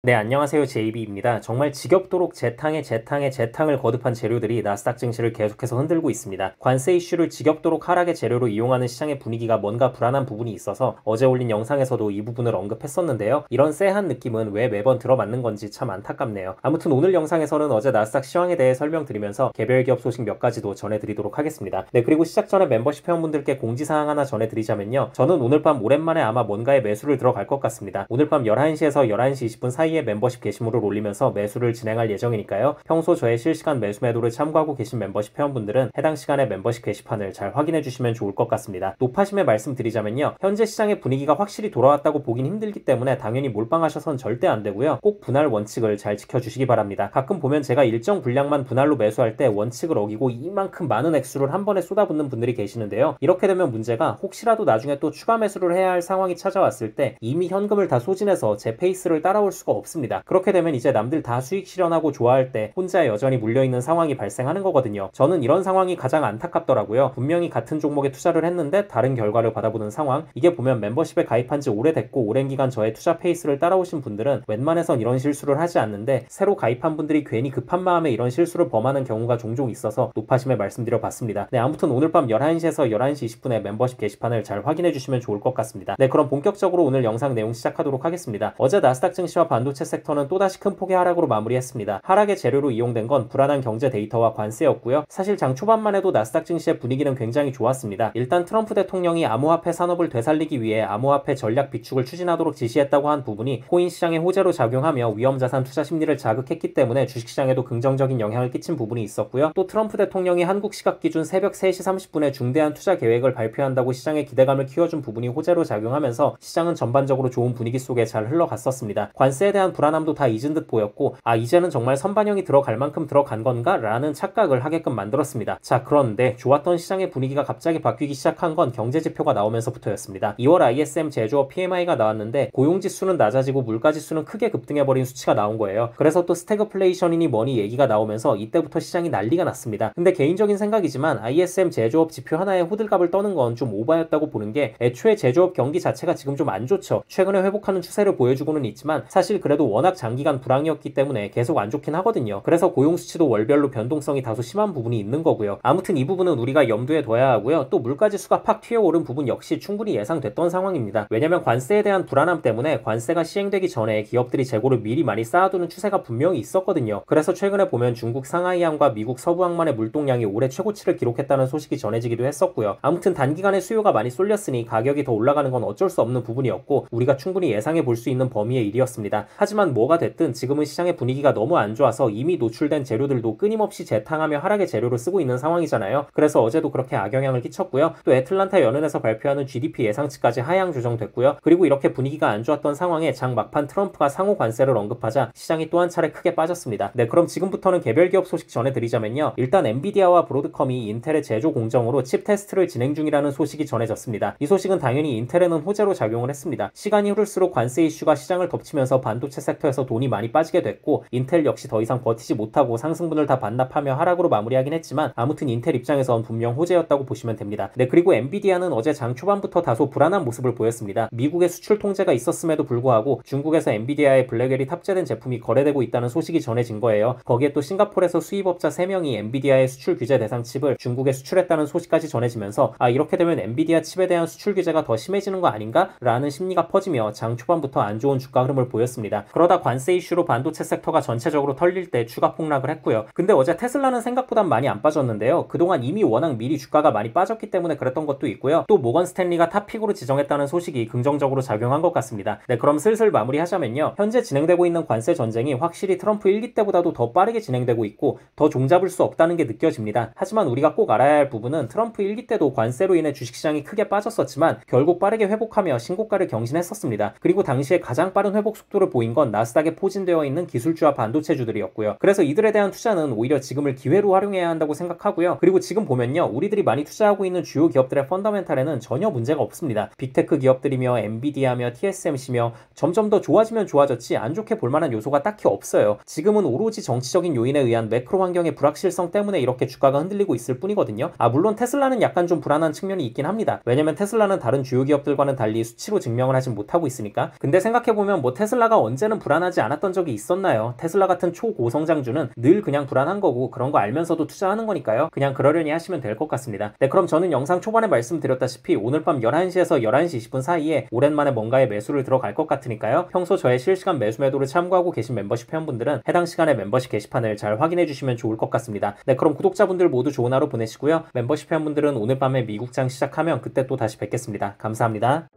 네, 안녕하세요. JB입니다. 정말 지겹도록 재탕을 거듭한 재료들이 나스닥 증시를 계속해서 흔들고 있습니다. 관세 이슈를 지겹도록 하락의 재료로 이용하는 시장의 분위기가 뭔가 불안한 부분이 있어서 어제 올린 영상에서도 이 부분을 언급했었는데요. 이런 쎄한 느낌은 왜 매번 들어맞는 건지 참 안타깝네요. 아무튼 오늘 영상에서는 어제 나스닥 시황에 대해 설명드리면서 개별 기업 소식 몇 가지도 전해드리도록 하겠습니다. 네, 그리고 시작 전에 멤버십 회원분들께 공지사항 하나 전해드리자면요. 저는 오늘 밤 오랜만에 아마 뭔가에 매수를 들어갈 것 같습니다. 오늘 밤 11시에서 11시 20분 사이에 멤버십 게시물을 올리면서 매수를 진행할 예정이니까요. 평소 저의 실시간 매수 매도를 참고하고 계신 멤버십 회원분들은 해당 시간에 멤버십 게시판을 잘 확인해 주시면 좋을 것 같습니다. 높아심에 말씀드리자면요. 현재 시장의 분위기가 확실히 돌아왔다고 보긴 힘들기 때문에 당연히 몰빵하셔선 절대 안 되고요. 꼭 분할 원칙을 잘 지켜주시기 바랍니다. 가끔 보면 제가 일정 분량만 분할로 매수할 때 원칙을 어기고 이만큼 많은 액수를 한 번에 쏟아붓는 분들이 계시는데요. 이렇게 되면 문제가 혹시라도 나중에 또 추가 매수를 해야 할 상황이 찾아왔을 때 이미 현금을 다 소진해서 제 페이스를 따라올 수가 없습니다. 그렇게 되면 이제 남들 다 수익 실현하고 좋아할 때 혼자 여전히 물려있는 상황이 발생하는 거거든요. 저는 이런 상황이 가장 안타깝더라고요. 분명히 같은 종목에 투자를 했는데 다른 결과를 받아보는 상황. 이게 보면 멤버십에 가입한 지 오래됐고 오랜 기간 저의 투자 페이스를 따라오신 분들은 웬만해선 이런 실수를 하지 않는데 새로 가입한 분들이 괜히 급한 마음에 이런 실수를 범하는 경우가 종종 있어서 높아심에 말씀드려 봤습니다. 네, 아무튼 오늘 밤 11시에서 11시 20분에 멤버십 게시판을 잘 확인해 주시면 좋을 것 같습니다. 네, 그럼 본격적으로 오늘 영상 내용 시작하도록 하겠습니다. 어제 나스닥 증시와 반도체 섹터는 또다시 큰 폭의 하락으로 마무리했습니다. 하락의 재료로 이용된 건 불안한 경제 데이터와 관세였고요. 사실 장 초반만 해도 나스닥 증시의 분위기는 굉장히 좋았습니다. 일단 트럼프 대통령이 암호화폐 산업을 되살리기 위해 암호화폐 전략 비축을 추진하도록 지시했다고 한 부분이 코인 시장의 호재로 작용하며 위험자산 투자 심리를 자극했기 때문에 주식시장에도 긍정적인 영향을 끼친 부분이 있었고요. 또 트럼프 대통령이 한국 시각 기준 새벽 3시 30분에 중대한 투자 계획을 발표한다고 시장의 기대감을 키워준 부분이 호재로 작용하면서 시장은 전반적으로 좋은 분위기 속에 잘 흘러갔었습니다. 관세에 대한 불안함도 다 잊은 듯 보였고 이제는 정말 선반영이 들어갈 만큼 들어간 건가? 라는 착각을 하게끔 만들었습니다. 자, 그런데 좋았던 시장의 분위기가 갑자기 바뀌기 시작한 건 경제지표가 나오면서부터였습니다. 2월 ISM 제조업 PMI가 나왔는데 고용지수는 낮아지고 물가지수는 크게 급등해버린 수치가 나온 거예요. 그래서 또 스태그플레이션이니 뭐니 얘기가 나오면서 이때부터 시장이 난리가 났습니다. 근데 개인적인 생각이지만 ISM 제조업 지표 하나에 호들갑을 떠는 건 좀 오바였다고 보는 게 애초에 제조업 경기 자체가 지금 좀 안 좋죠. 최근에 회복하는 추세를 보여주고는 있지만 사실 그래도 워낙 장기간 불황이었기 때문에 계속 안 좋긴 하거든요. 그래서 고용 수치도 월별로 변동성이 다소 심한 부분이 있는 거고요. 아무튼 이 부분은 우리가 염두에 둬야 하고요. 또 물가지수가 팍 튀어오른 부분 역시 충분히 예상됐던 상황입니다. 왜냐면 관세에 대한 불안함 때문에 관세가 시행되기 전에 기업들이 재고를 미리 많이 쌓아두는 추세가 분명히 있었거든요. 그래서 최근에 보면 중국 상하이항과 미국 서부항만의 물동량이 올해 최고치를 기록했다는 소식이 전해지기도 했었고요. 아무튼 단기간에 수요가 많이 쏠렸으니 가격이 더 올라가는 건 어쩔 수 없는 부분이었고 우리가 충분히 예상해 볼 수 있는 범위의 일이었습니다. 하지만 뭐가 됐든 지금은 시장의 분위기가 너무 안 좋아서 이미 노출된 재료들도 끊임없이 재탕하며 하락의 재료로 쓰고 있는 상황이잖아요. 그래서 어제도 그렇게 악영향을 끼쳤고요. 또 애틀란타 연은에서 발표하는 GDP 예상치까지 하향 조정됐고요. 그리고 이렇게 분위기가 안 좋았던 상황에 장 막판 트럼프가 상호 관세를 언급하자 시장이 또 한 차례 크게 빠졌습니다. 네, 그럼 지금부터는 개별 기업 소식 전해드리자면요. 일단 엔비디아와 브로드컴이 인텔의 제조 공정으로 칩 테스트를 진행 중이라는 소식이 전해졌습니다. 이 소식은 당연히 인텔에는 호재로 작용을 했습니다. 시간이 흐를수록 관세 이슈가 시장을 덮치면서 반도체 섹터에서 돈이 많이 빠지게 됐고 인텔 역시 더 이상 버티지 못하고 상승분을 다 반납하며 하락으로 마무리하긴 했지만 아무튼 인텔 입장에선 분명 호재였다고 보시면 됩니다. 네, 그리고 엔비디아는 어제 장 초반부터 다소 불안한 모습을 보였습니다. 미국의 수출 통제가 있었음에도 불구하고 중국에서 엔비디아의 블랙웰이 탑재된 제품이 거래되고 있다는 소식이 전해진 거예요. 거기에 또 싱가포르에서 수입업자 3명이 엔비디아의 수출 규제 대상 칩을 중국에 수출했다는 소식까지 전해지면서 이렇게 되면 엔비디아 칩에 대한 수출 규제가 더 심해지는 거 아닌가? 라는 심리가 퍼지며 장 초반부터 안 좋은 주가 흐름을 보였습니다. 그러다 관세 이슈로 반도체 섹터가 전체적으로 털릴 때 추가 폭락을 했고요. 근데 어제 테슬라는 생각보단 많이 안 빠졌는데요. 그동안 이미 워낙 미리 주가가 많이 빠졌기 때문에 그랬던 것도 있고요. 또 모건 스탠리가 탑픽으로 지정했다는 소식이 긍정적으로 작용한 것 같습니다. 네, 그럼 슬슬 마무리하자면요. 현재 진행되고 있는 관세 전쟁이 확실히 트럼프 1기 때보다도 더 빠르게 진행되고 있고 더 종잡을 수 없다는 게 느껴집니다. 하지만 우리가 꼭 알아야 할 부분은 트럼프 1기 때도 관세로 인해 주식시장이 크게 빠졌었지만 결국 빠르게 회복하며 신고가를 경신했었습니다. 그리고 당시에 가장 빠른 회복 속도를 보인 건 나스닥에 포진되어 있는 기술주와 반도체주들이었고요. 그래서 이들에 대한 투자는 오히려 지금을 기회로 활용해야 한다고 생각하고요. 그리고 지금 보면요. 우리들이 많이 투자하고 있는 주요 기업들의 펀더멘탈에는 전혀 문제가 없습니다. 빅테크 기업들이며 엔비디아며 TSMC며 점점 더 좋아지면 좋아졌지 안 좋게 볼만한 요소가 딱히 없어요. 지금은 오로지 정치적인 요인에 의한 매크로 환경의 불확실성 때문에 이렇게 주가가 흔들리고 있을 뿐이거든요. 물론 테슬라는 약간 좀 불안한 측면이 있긴 합니다. 왜냐면 테슬라는 다른 주요 기업들과는 달리 수치로 증명을 하진 못하고 있으니까. 근데 생각해보면 뭐 테슬라가 언제 언제는 불안하지 않았던 적이 있었나요? 테슬라 같은 초고성장주는 늘 그냥 불안한 거고 그런 거 알면서도 투자하는 거니까요. 그냥 그러려니 하시면 될 것 같습니다. 네, 그럼 저는 영상 초반에 말씀드렸다시피 오늘 밤 11시에서 11시 20분 사이에 오랜만에 뭔가에 매수를 들어갈 것 같으니까요. 평소 저의 실시간 매수 매도를 참고하고 계신 멤버십 회원분들은 해당 시간에 멤버십 게시판을 잘 확인해 주시면 좋을 것 같습니다. 네, 그럼 구독자분들 모두 좋은 하루 보내시고요. 멤버십 회원분들은 오늘 밤에 미국장 시작하면 그때 또 다시 뵙겠습니다. 감사합니다.